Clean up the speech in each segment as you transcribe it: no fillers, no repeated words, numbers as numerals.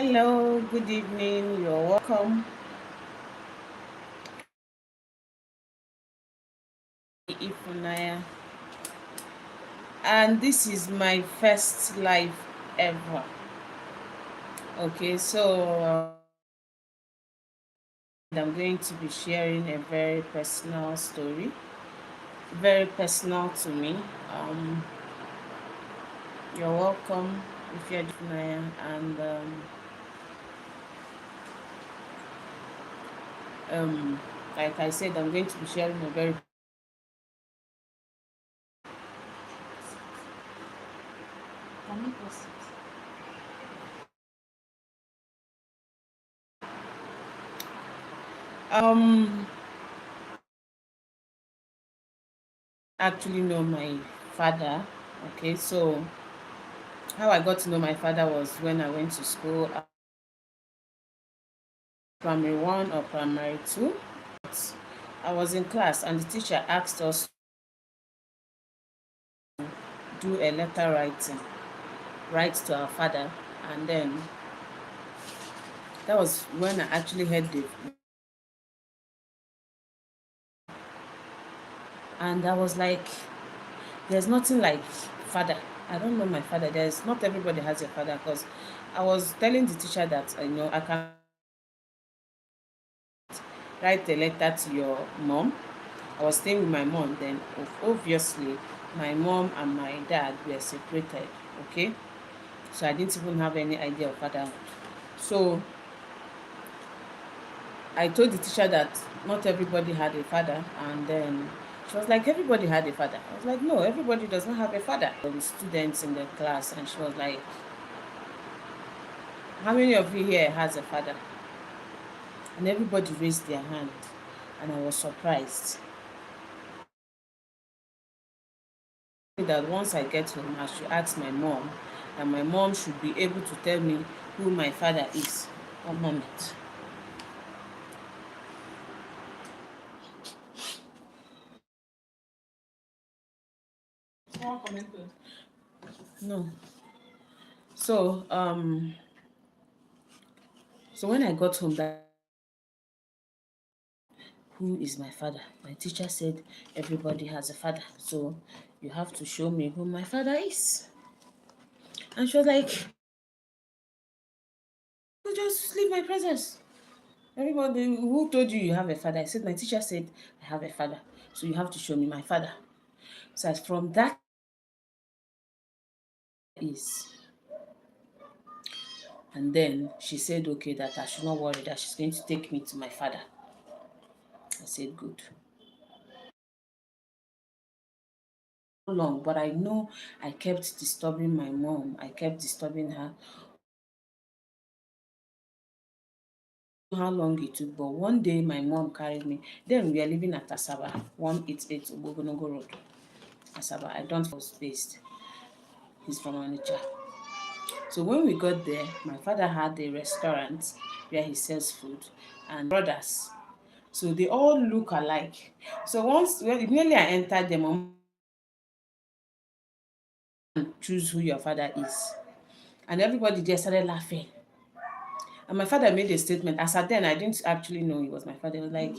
Hello, good evening. You're welcome. Ifunaya. And this is my first live ever. Okay, I'm going to be sharing a very personal story, very personal to me. Um, you're welcome if you're Ifunaya. And um, like I said, I'm going to be sharing a very um actually know my father. Okay, so how I got to know my father was when I went to school, primary one or primary two. I was in class and the teacher asked us to do a letter writing, write to our father, and then that was when I actually heard the, and I was like, there's nothing like father. I don't know my father. There's not everybody has a father because I was telling the teacher that I can write a letter to your mom. I was staying with my mom then. Obviously, my mom and my dad were separated. Okay, so I didn't even have any idea of fatherhood. So I told the teacher that not everybody had a father, and then she was like, everybody had a father. I was like, no, everybody does not have a father. There were students in the class, and she was like, how many of you here has a father? And everybody raised their hand, and I was surprised that once I get home, I should ask my mom, and my mom should be able to tell me who my father is. One moment. No. So, so when I got home, that who is my father? My teacher said everybody has a father, so you have to show me who my father is. And she was like, "You just leave my presence. Everybody, who told you you have a father?" I said, my teacher said I have a father, so you have to show me my father. So as from that is, and then she said, okay, that I should not worry, that she's going to take me to my father. I said, good. Long, but I know I kept disturbing my mom. I kept disturbing her. How long it took, but one day my mom carried me. Then we are living at Asaba, 188 Ogogonogo Road. Asaba, I don't know was based. He's from Onitsha. So when we got there, my father had a restaurant where he sells food and brothers. So they all look alike. So once, well, immediately I entered, the mom choose who your father is. And everybody just started laughing. And my father made a statement. As at then, I didn't actually know he was my father. It was like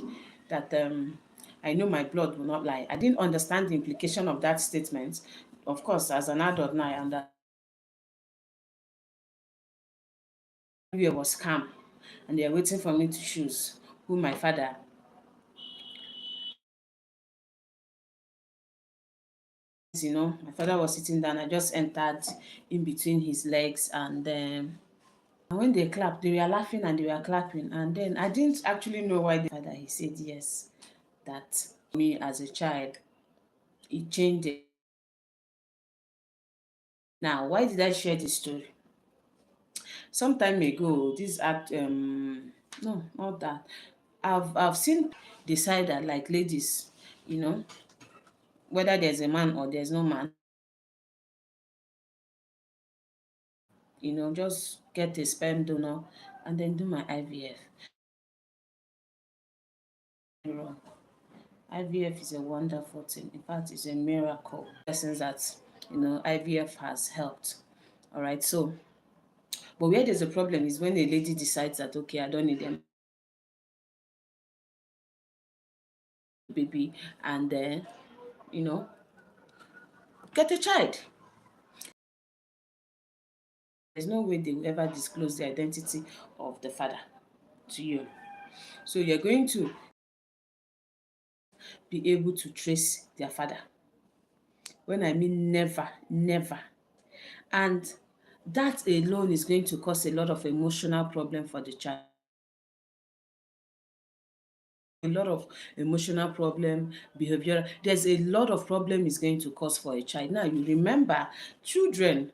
that I know my blood will not lie. I didn't understand the implication of that statement. Of course, as an adult now, I understand it was calm. And they were waiting for me to choose who my father is. My father was sitting down. I just entered in between his legs, and when they clapped, they were laughing and they were clapping. And then I didn't actually know why the father, he said yes, that me as a child, it changed it. Now, why did I share this story? Some time ago, this act, no, not that. I've seen decide that, like, ladies, you know, whether there's a man or there's no man, just get a sperm donor and then do my IVF. Wrong. IVF is a wonderful thing. In fact, it's a miracle. Lessons that IVF has helped. All right, so But where there's a problem is when a lady decides that, okay, I don't need them baby, and then, you know, get a child. There's no way they will ever disclose the identity of the father to you. So you're going to be able to trace their father. When I mean never, never. And that alone is going to cause a lot of emotional problem for the child. A lot of emotional problem, behavioral. There's a lot of problem is going to cause for a child. Now you remember, children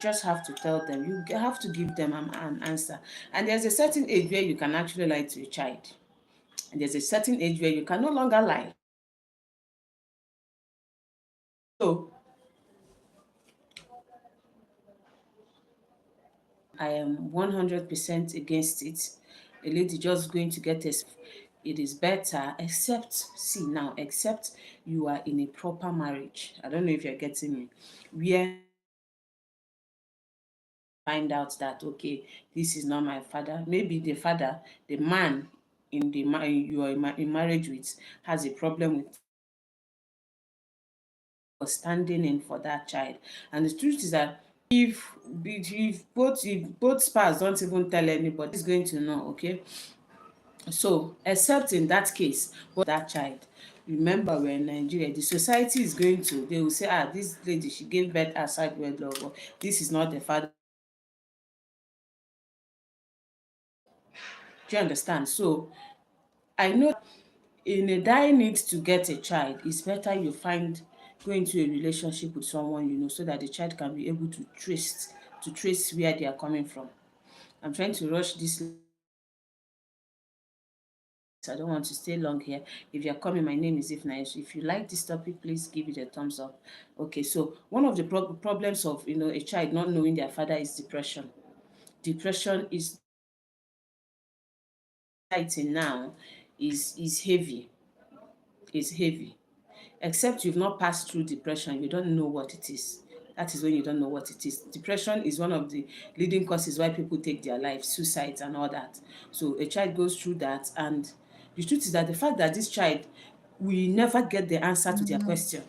just have to tell them. You have to give them an answer. And there's a certain age where you can actually lie to a child. And there's a certain age where you can no longer lie. So I am 100% against it. A lady just going to get a, it is better, except, see now, except you are in a proper marriage. I don't know if you're getting me. Where find out that, okay, this is not my father. Maybe the father, the man in the you are in marriage with, has a problem with standing in for that child. And the truth is that if both spouse don't even tell anybody, it's going to know, okay? So except in that case, but that child, remember we're in Nigeria, the society is going to, they will say, ah, this lady, she gave birth outside wedlock, or this is not the father. Do you understand? So I know in a dire need to get a child, it's better you go into a relationship with someone you know, so that the child can be able to trace where they are coming from. I'm trying to rush this. I don't want to stay long here. If you're coming, my name is Ifnaish. If you like this topic, please give it a thumbs up. Okay, so one of the problems of a child not knowing their father is depression. Depression is now is heavy. Is heavy. Except you've not passed through depression, you don't know what it is. That is when you don't know what it is. Depression is one of the leading causes why people take their lives, suicides and all that. So a child goes through that, and the truth is that the fact that this child will never get the answer to their question.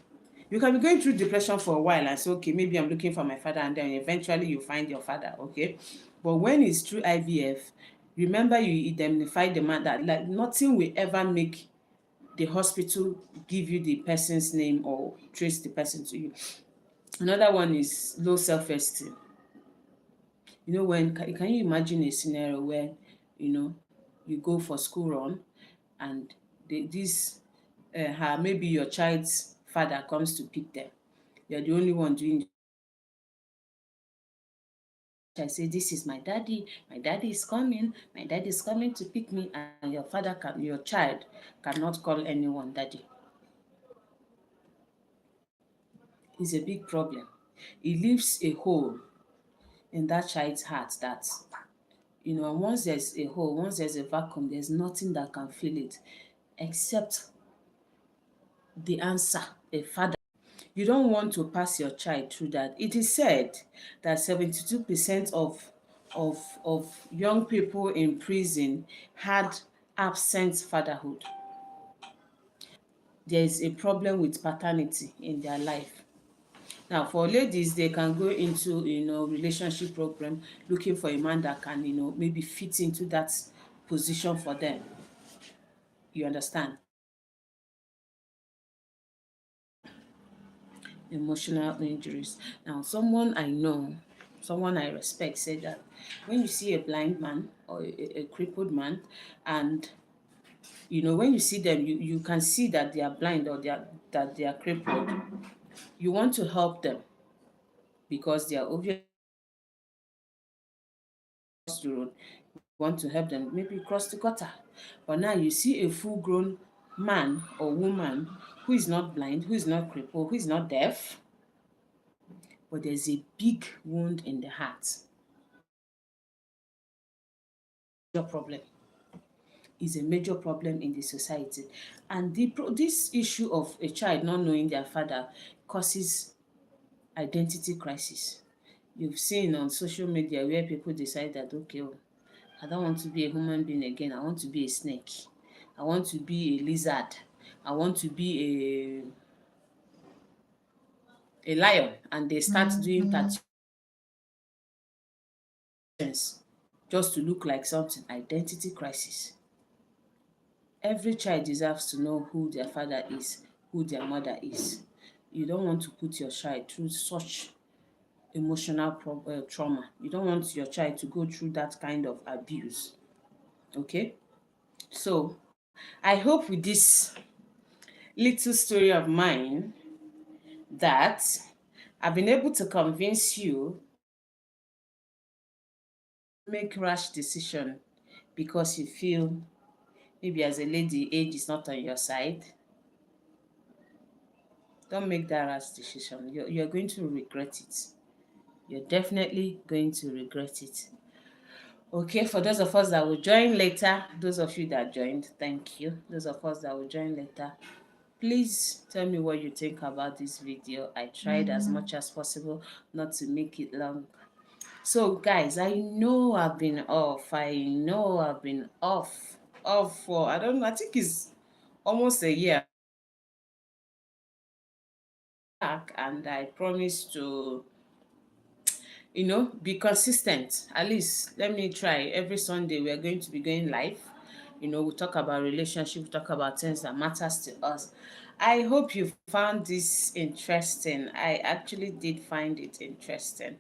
You can be going through depression for a while and say, okay, maybe I'm looking for my father, and then eventually you find your father, okay? But when it's through IVF, remember you indemnify the man, that like nothing will ever make the hospital give you the person's name or trace the person to you. Another one is low self-esteem. When can you imagine a scenario where you go for school run, and this maybe your child's father comes to pick them. You're the only one doing. I say, this is my daddy. My daddy is coming. My daddy is coming to pick me, and your child cannot call anyone daddy. It's a big problem. It leaves a hole in that child's heart that, once there's a hole, once there's a vacuum, there's nothing that can fill it except the answer, a father. You don't want to pass your child through that. It is said that 72% of young people in prison had absent fatherhood. There is a problem with paternity in their life. Now, for ladies, they can go into, relationship program looking for a man that can, maybe fit into that position for them. You understand? Emotional injuries. Now, someone I know, someone I respect said that when you see a blind man or a crippled man, and when you see them, you can see that they are blind, or that they are crippled. You want to help them because they are obviously across the road. You want to help them maybe cross the gutter. But now you see a full-grown man or woman who is not blind, who is not crippled, who is not deaf, but there's a big wound in the heart. Your problem is a major problem in the society. And this issue of a child not knowing their father causes identity crisis. You've seen on social media where people decide that, okay, oh, I don't want to be a human being again. I want to be a snake. I want to be a lizard. I want to be a lion. And they start doing tattoos just to look like something. Identity crisis. Every child deserves to know who their father is, who their mother is. You don't want to put your child through such emotional trauma. You don't want your child to go through that kind of abuse. Okay? So, I hope with this little story of mine that I've been able to convince you make rash decision because you feel maybe as a lady age is not on your side. Don't make that rash decision. You're going to regret it. You're definitely going to regret it. Okay, for those of us that will join later, those of you that joined, thank you. Those of us that will join later, please tell me what you think about this video. I tried as much as possible not to make it long. So guys, I know I've been off. I know I've been off for, I don't know, I think it's almost a year back, and I promised to be consistent. At least let me try. Every Sunday we are going to be going live. We talk about relationship, we talk about things that matters to us. I hope you found this interesting. I actually did find it interesting.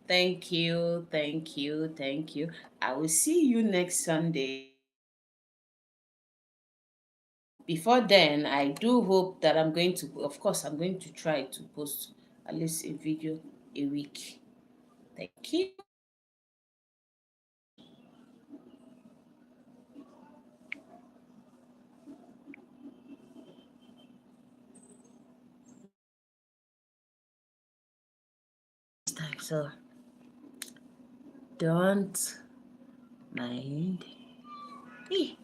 Thank you, thank you, thank you. I will see you next Sunday. Before then, I do hope that of course, I'm going to try to post at least a video a week. Thank you. Time, so don't mind me.